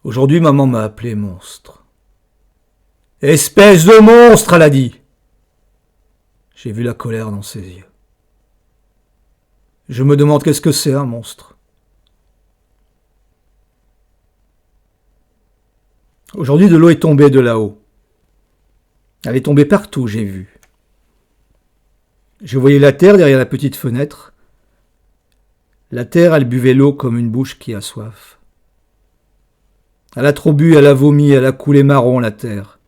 Aujourd'hui, maman m'a appelé monstre. Espèce de monstre, elle a dit. J'ai vu la colère dans ses yeux. Je me demande qu'est-ce que c'est un monstre. Aujourd'hui, de l'eau est tombée de là-haut. Elle est tombée partout, j'ai vu. Je voyais la terre derrière la petite fenêtre. La terre, elle buvait l'eau comme une bouche qui a soif. Elle a trop bu, elle a vomi, elle a coulé marron, la terre.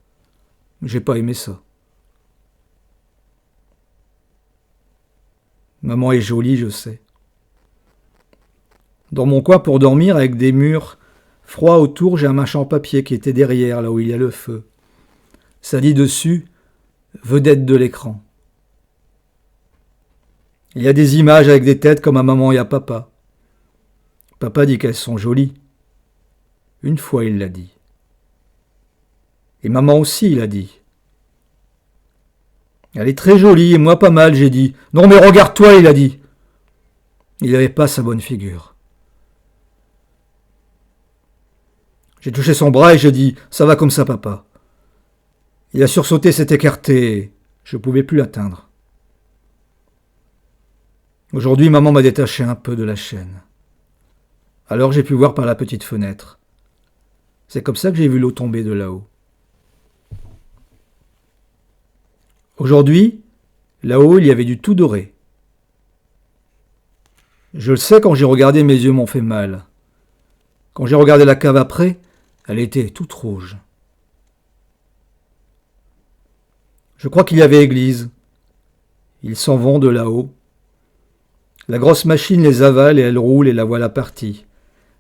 J'ai pas aimé ça. Maman est jolie, je sais. Dans mon coin pour dormir, avec des murs froids autour, j'ai un machin en papier qui était derrière, là où il y a le feu. Ça dit dessus « Vedette de l'écran ». Il y a des images avec des têtes comme à maman et à papa. Papa dit qu'elles sont jolies. Une fois, il l'a dit. Et maman aussi, il a dit. Elle est très jolie, et moi pas mal, j'ai dit. Non mais regarde-toi, il a dit. Il n'avait pas sa bonne figure. J'ai touché son bras et j'ai dit « Ça va comme ça, papa ». Il a sursauté, s'est écarté. Je ne pouvais plus l'atteindre. Aujourd'hui, maman m'a détaché un peu de la chaîne. Alors j'ai pu voir par la petite fenêtre. C'est comme ça que j'ai vu l'eau tomber de là-haut. Aujourd'hui, là-haut, il y avait du tout doré. Je le sais, quand j'ai regardé, mes yeux m'ont fait mal. Quand j'ai regardé la cave après, elle était toute rouge. Je crois qu'il y avait église. Ils s'en vont de là-haut. La grosse machine les avale et elle roule et la voilà partie.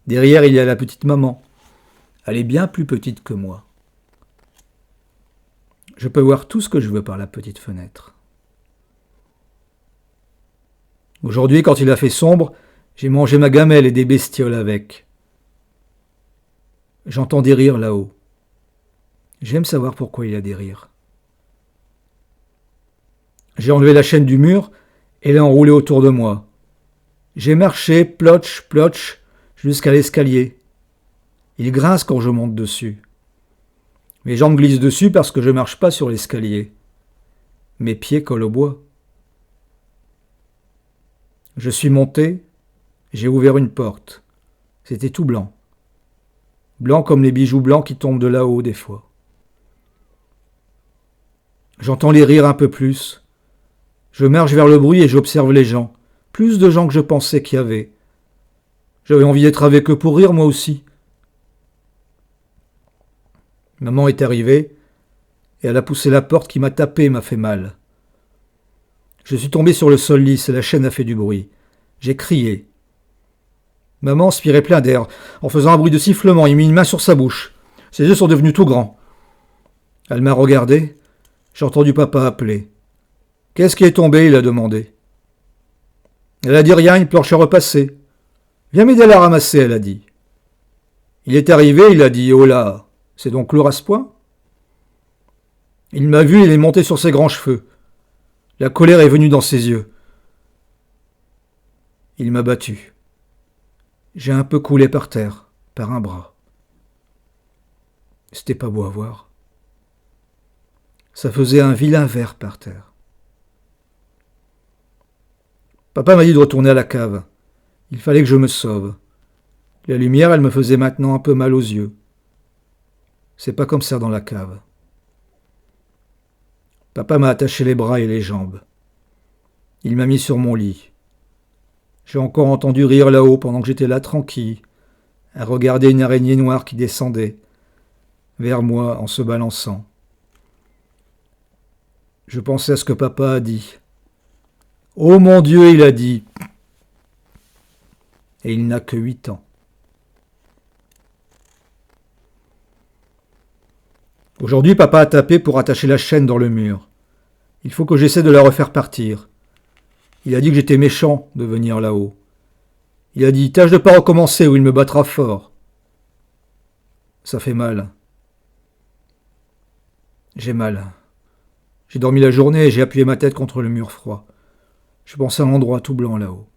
Derrière, il y a la petite maman. Elle est bien plus petite que moi. Je peux voir tout ce que je veux par la petite fenêtre. Aujourd'hui, quand il a fait sombre, j'ai mangé ma gamelle et des bestioles avec. J'entends des rires là-haut. J'aime savoir pourquoi il y a des rires. J'ai enlevé la chaîne du mur et l'ai enroulée autour de moi. J'ai marché, plotch, plotch, jusqu'à l'escalier. Il grince quand je monte dessus. Mes jambes glissent dessus parce que je ne marche pas sur l'escalier. Mes pieds collent au bois. Je suis monté, j'ai ouvert une porte. C'était tout blanc. Blanc comme les bijoux blancs qui tombent de là-haut des fois. J'entends les rires un peu plus. Je marche vers le bruit et j'observe les gens. Plus de gens que je pensais qu'il y avait. J'avais envie d'être avec eux pour rire moi aussi. Maman est arrivée et elle a poussé la porte qui m'a tapé et m'a fait mal. Je suis tombé sur le sol lisse et la chaîne a fait du bruit. J'ai crié. Maman spirait plein d'air, en faisant un bruit de sifflement et mit une main sur sa bouche. Ses yeux sont devenus tout grands. Elle m'a regardé. J'ai entendu papa appeler. « Qu'est-ce qui est tombé ?» il a demandé. Elle a dit rien, une planche est repassée. « Viens m'aider à la ramasser » elle a dit. Il est arrivé, il a dit « Oh là, c'est donc lourd à ce point ?» Il m'a vu, il est monté sur ses grands cheveux. La colère est venue dans ses yeux. Il m'a battu. J'ai un peu coulé par terre, par un bras. C'était pas beau à voir. Ça faisait un vilain verre par terre. Papa m'a dit de retourner à la cave. Il fallait que je me sauve. La lumière, elle me faisait maintenant un peu mal aux yeux. C'est pas comme ça dans la cave. Papa m'a attaché les bras et les jambes. Il m'a mis sur mon lit. J'ai encore entendu rire là-haut pendant que j'étais là tranquille, à regarder une araignée noire qui descendait vers moi en se balançant. Je pensais à ce que papa a dit. « Oh mon Dieu !» il a dit. Et il n'a que 8 ans. Aujourd'hui, papa a tapé pour attacher la chaîne dans le mur. Il faut que j'essaie de la refaire partir. Il a dit que j'étais méchant de venir là-haut. Il a dit « Tâche de pas recommencer ou il me battra fort. » Ça fait mal. J'ai mal. J'ai dormi la journée et j'ai appuyé ma tête contre le mur froid. Je pensais à l'endroit tout blanc là-haut.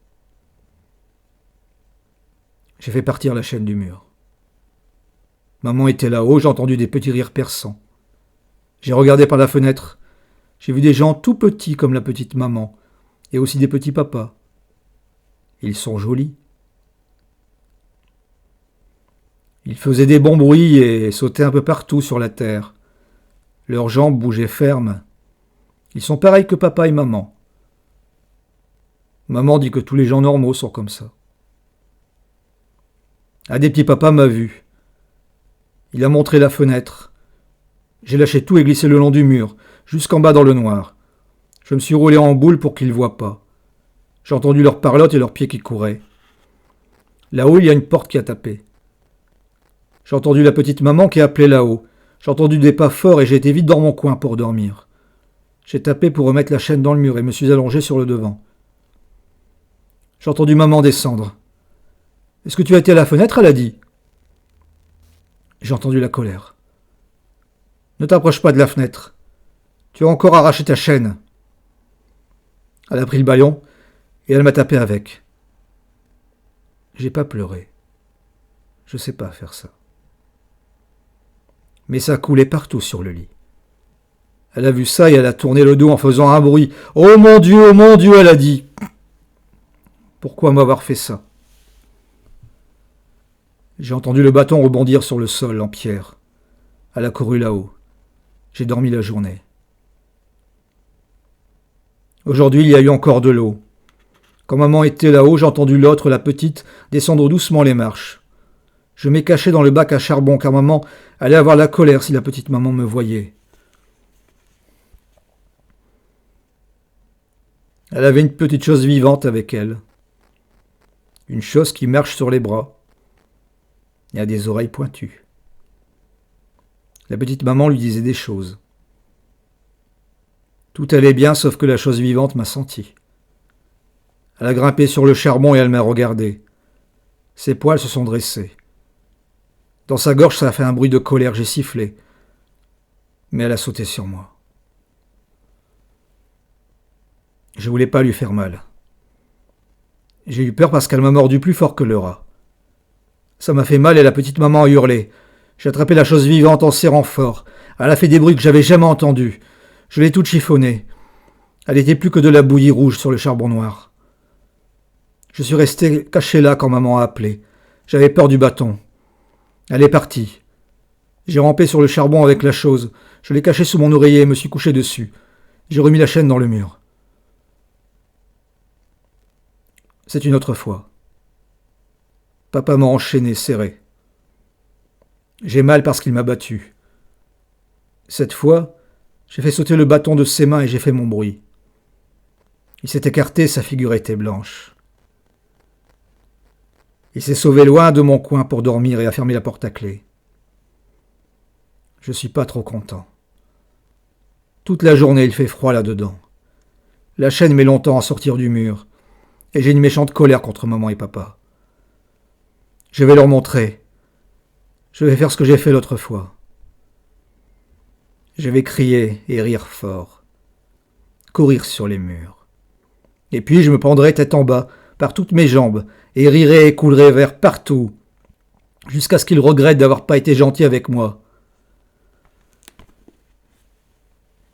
J'ai fait partir la chaîne du mur. Maman était là-haut, j'ai entendu des petits rires perçants. J'ai regardé par la fenêtre. J'ai vu des gens tout petits comme la petite maman, et aussi des petits papas. Ils sont jolis. Ils faisaient des bons bruits et sautaient un peu partout sur la terre. Leurs jambes bougeaient fermes. Ils sont pareils que papa et maman. Maman dit que tous les gens normaux sont comme ça. Un des petits papas m'a vu. Il a montré la fenêtre. J'ai lâché tout et glissé le long du mur, jusqu'en bas dans le noir. Je me suis roulé en boule pour qu'ils ne voient pas. J'ai entendu leurs parlottes et leurs pieds qui couraient. Là-haut, il y a une porte qui a tapé. J'ai entendu la petite maman qui appelait là-haut. J'ai entendu des pas forts et j'ai été vite dans mon coin pour dormir. J'ai tapé pour remettre la chaîne dans le mur et me suis allongé sur le devant. J'ai entendu maman descendre. « Est-ce que tu as été à la fenêtre ?» elle a dit. J'ai entendu la colère. « Ne t'approche pas de la fenêtre. Tu as encore arraché ta chaîne. » Elle a pris le bâillon et elle m'a tapé avec. J'ai pas pleuré. Je sais pas faire ça. Mais ça coulait partout sur le lit. Elle a vu ça et elle a tourné le dos en faisant un bruit. « Oh mon Dieu, elle a dit. Pourquoi m'avoir fait ça ? J'ai entendu le bâton rebondir sur le sol en pierre. Elle a couru là-haut. J'ai dormi la journée. Aujourd'hui, il y a eu encore de l'eau. Quand maman était là-haut, j'ai entendu l'autre, la petite, descendre doucement les marches. Je m'ai caché dans le bac à charbon car maman allait avoir la colère si la petite maman me voyait. Elle avait une petite chose vivante avec elle. Une chose qui marche sur les bras et a des oreilles pointues. La petite maman lui disait des choses. Tout allait bien sauf que la chose vivante m'a senti. Elle a grimpé sur le charbon et elle m'a regardé. Ses poils se sont dressés. Dans sa gorge, ça a fait un bruit de colère, j'ai sifflé. Mais elle a sauté sur moi. Je voulais pas lui faire mal. J'ai eu peur parce qu'elle m'a mordu plus fort que le rat. Ça m'a fait mal et la petite maman a hurlé. J'ai attrapé la chose vivante en serrant fort. Elle a fait des bruits que j'avais jamais entendus. Je l'ai toute chiffonnée. Elle n'était plus que de la bouillie rouge sur le charbon noir. Je suis resté caché là quand maman a appelé. J'avais peur du bâton. Elle est partie. J'ai rampé sur le charbon avec la chose. Je l'ai cachée sous mon oreiller et me suis couché dessus. J'ai remis la chaîne dans le mur. C'est une autre fois. Papa m'a enchaîné, serré. J'ai mal parce qu'il m'a battu. Cette fois, j'ai fait sauter le bâton de ses mains et j'ai fait mon bruit. Il s'est écarté, sa figure était blanche. Il s'est sauvé loin de mon coin pour dormir et a fermé la porte à clé. Je suis pas trop content. Toute la journée, il fait froid là-dedans. La chaîne met longtemps à sortir du mur. Et j'ai une méchante colère contre maman et papa. Je vais leur montrer. Je vais faire ce que j'ai fait l'autre fois. Je vais crier et rire fort. Courir sur les murs. Et puis je me pendrai tête en bas, par toutes mes jambes, et rirai et coulerai vers partout, jusqu'à ce qu'ils regrettent d'avoir pas été gentils avec moi.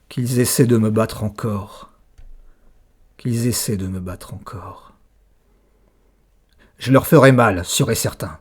Qu'ils essaient de me battre encore. Qu'ils essaient de me battre encore. Je leur ferai mal, sûr et certain.